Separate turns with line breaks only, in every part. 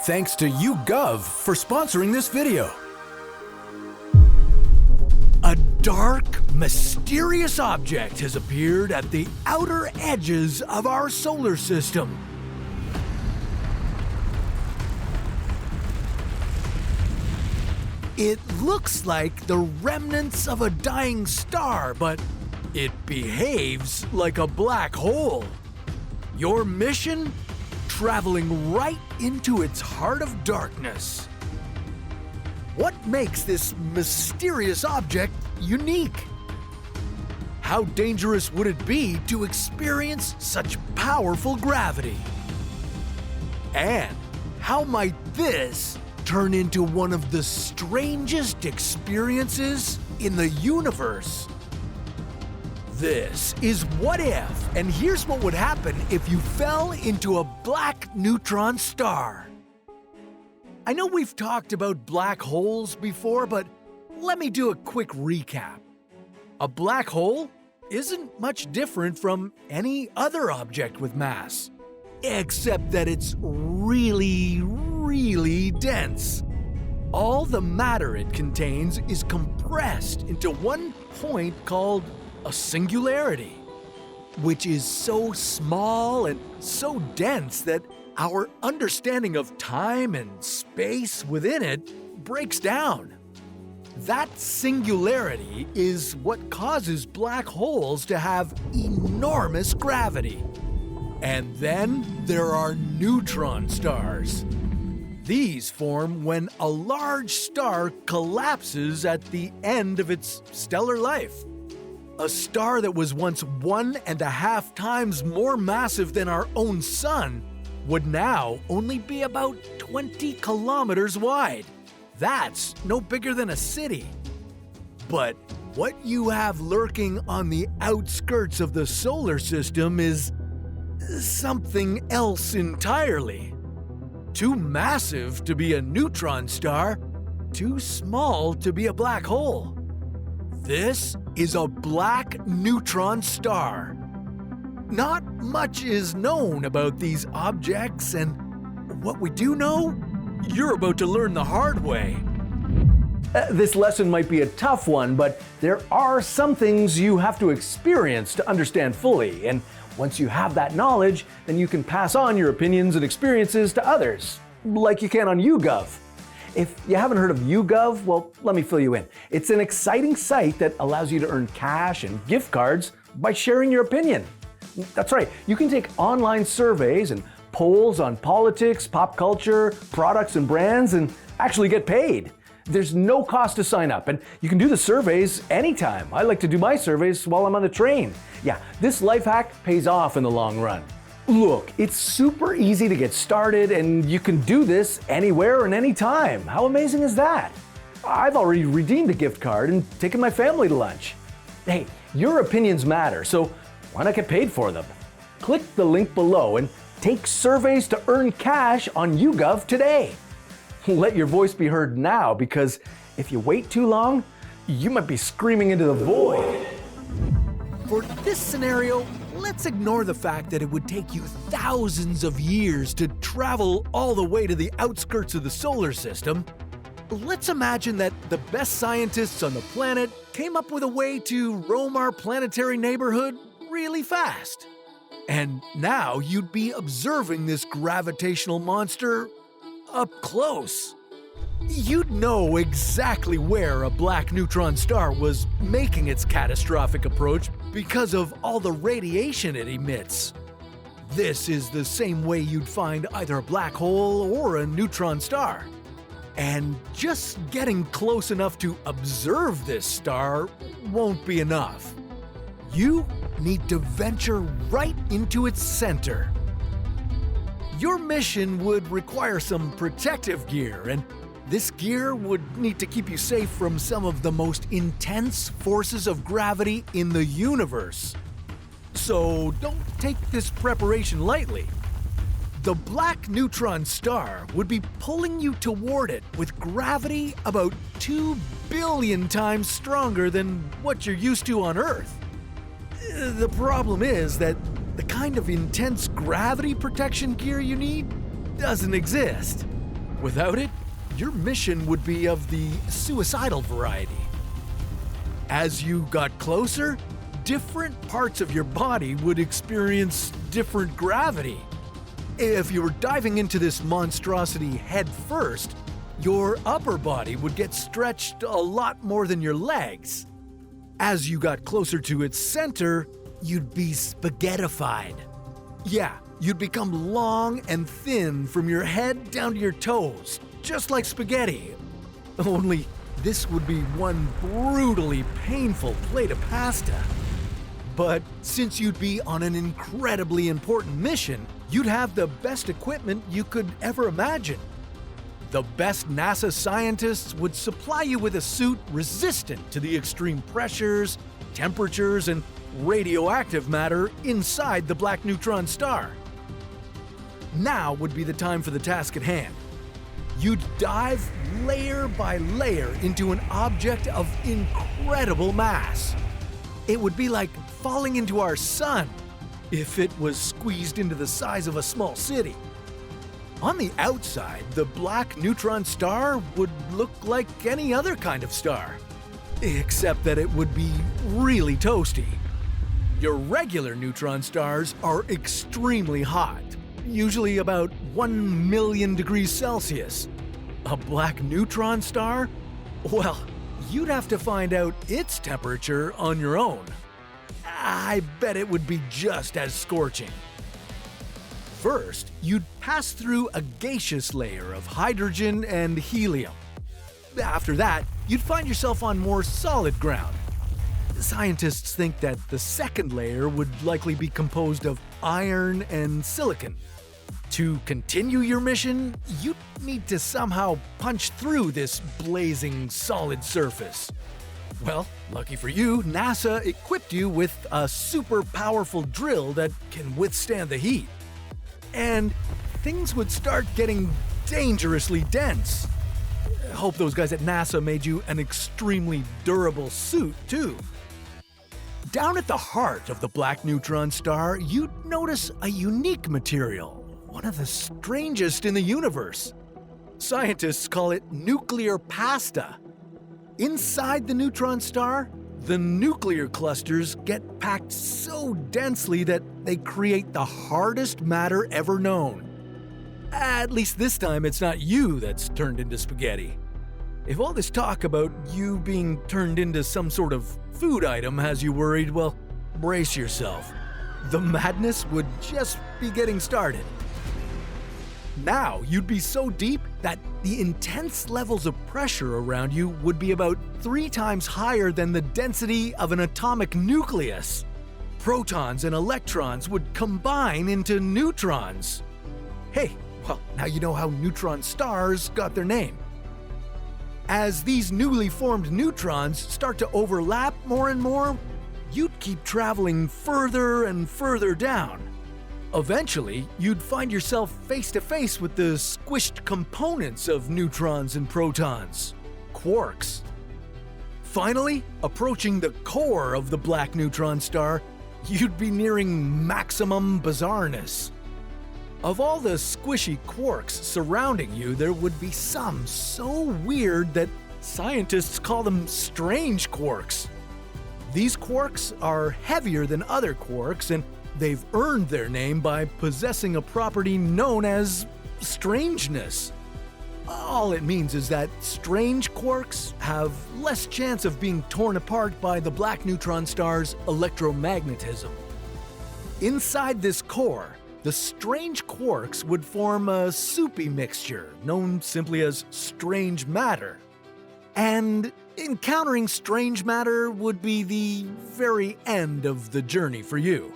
Thanks to YouGov for sponsoring this video. A dark, mysterious object has appeared at the outer edges of our solar system. It looks like the remnants of a dying star, but it behaves like a black hole. Your mission? Traveling right into its heart of darkness. What makes this mysterious object unique? How dangerous would it be to experience such powerful gravity? And how might this turn into one of the strangest experiences in the universe? This is What If, and here's what would happen if you fell into a black neutron star. I know we've talked about black holes before, but let me do a quick recap. A black hole isn't much different from any other object with mass, except that it's really, really dense. All the matter it contains is compressed into one point called a singularity, which is so small and so dense that our understanding of time and space within it breaks down. That singularity is what causes black holes to have enormous gravity. And then there are neutron stars. These form when a large star collapses at the end of its stellar life. A star that was once 1.5 times more massive than our own sun would now only be about 20 kilometers wide. That's no bigger than a city. But what you have lurking on the outskirts of the solar system is something else entirely. Too massive to be a neutron star, too small to be a black hole. This is a black neutron star. Not much is known about these objects, and what we do know, you're about to learn the hard way.
This lesson might be a tough one, but there are some things you have to experience to understand fully, and once you have that knowledge, then you can pass on your opinions and experiences to others, like you can on YouGov. If you haven't heard of YouGov, well, let me fill you in. It's an exciting site that allows you to earn cash and gift cards by sharing your opinion. That's right, you can take online surveys and polls on politics, pop culture, products and brands, and actually get paid. There's no cost to sign up, and you can do the surveys anytime. I like to do my surveys while I'm on the train. Yeah, this life hack pays off in the long run. Look, it's super easy to get started, and you can do this anywhere and anytime. How amazing is that? I've already redeemed a gift card and taken my family to lunch. Hey, your opinions matter, so why not get paid for them? Click the link below and take surveys to earn cash on YouGov today. Let your voice be heard now, because if you wait too long, you might be screaming into the void.
For this scenario, let's ignore the fact that it would take you thousands of years to travel all the way to the outskirts of the solar system. Let's imagine that the best scientists on the planet came up with a way to roam our planetary neighborhood really fast. And now you'd be observing this gravitational monster up close. You'd know exactly where a black neutron star was making its catastrophic approach because of all the radiation it emits. This is the same way you'd find either a black hole or a neutron star. And just getting close enough to observe this star won't be enough. You need to venture right into its center. Your mission would require some protective gear, and this gear would need to keep you safe from some of the most intense forces of gravity in the universe. So don't take this preparation lightly. The black neutron star would be pulling you toward it with gravity about 2 billion times stronger than what you're used to on Earth. The problem is that the kind of intense gravity protection gear you need doesn't exist. Without it, your mission would be of the suicidal variety. As you got closer, different parts of your body would experience different gravity. If you were diving into this monstrosity head first, your upper body would get stretched a lot more than your legs. As you got closer to its center, you'd be spaghettified. Yeah, you'd become long and thin from your head down to your toes, just like spaghetti. Only this would be one brutally painful plate of pasta. But since you'd be on an incredibly important mission, you'd have the best equipment you could ever imagine. The best NASA scientists would supply you with a suit resistant to the extreme pressures, temperatures, and radioactive matter inside the black neutron star. Now would be the time for the task at hand. You'd dive layer by layer into an object of incredible mass. It would be like falling into our sun if it was squeezed into the size of a small city. On the outside, the black neutron star would look like any other kind of star, except that it would be really toasty. Your regular neutron stars are extremely hot, usually about 1 million degrees Celsius. A black neutron star? Well, you'd have to find out its temperature on your own. I bet it would be just as scorching. First, you'd pass through a gaseous layer of hydrogen and helium. After that, you'd find yourself on more solid ground. Scientists think that the second layer would likely be composed of iron and silicon. To continue your mission, you'd need to somehow punch through this blazing solid surface. Well, lucky for you, NASA equipped you with a super powerful drill that can withstand the heat. And things would start getting dangerously dense. Hope those guys at NASA made you an extremely durable suit, too. Down at the heart of the black neutron star, you'd notice a unique material, one of the strangest in the universe. Scientists call it nuclear pasta. Inside the neutron star, the nuclear clusters get packed so densely that they create the hardest matter ever known. At least this time it's not you that's turned into spaghetti. If all this talk about you being turned into some sort of food item has you worried, well, brace yourself. The madness would just be getting started. Now you'd be so deep that the intense levels of pressure around you would be about 3 times higher than the density of an atomic nucleus. Protons and electrons would combine into neutrons. Hey, well, now you know how neutron stars got their name. As these newly formed neutrons start to overlap more and more, you'd keep traveling further and further down. Eventually, you'd find yourself face to face with the squished components of neutrons and protons, quarks. Finally, approaching the core of the black neutron star, you'd be nearing maximum bizarreness. Of all the squishy quarks surrounding you, there would be some so weird that scientists call them strange quarks. These quarks are heavier than other quarks, and they've earned their name by possessing a property known as strangeness. All it means is that strange quarks have less chance of being torn apart by the black neutron star's electromagnetism. Inside this core, the strange quarks would form a soupy mixture known simply as strange matter. And encountering strange matter would be the very end of the journey for you.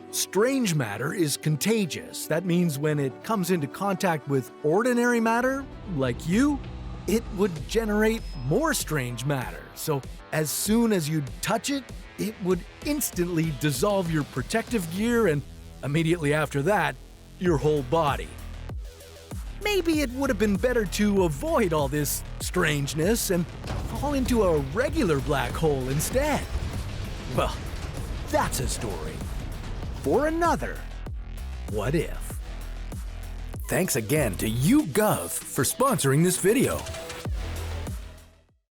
Strange matter is contagious. That means when it comes into contact with ordinary matter, like you, it would generate more strange matter. So as soon as you'd touch it, it would instantly dissolve your protective gear and immediately after that, your whole body. Maybe it would have been better to avoid all this strangeness and fall into a regular black hole instead. Well, that's a story for another What If. Thanks again to YouGov for sponsoring this video.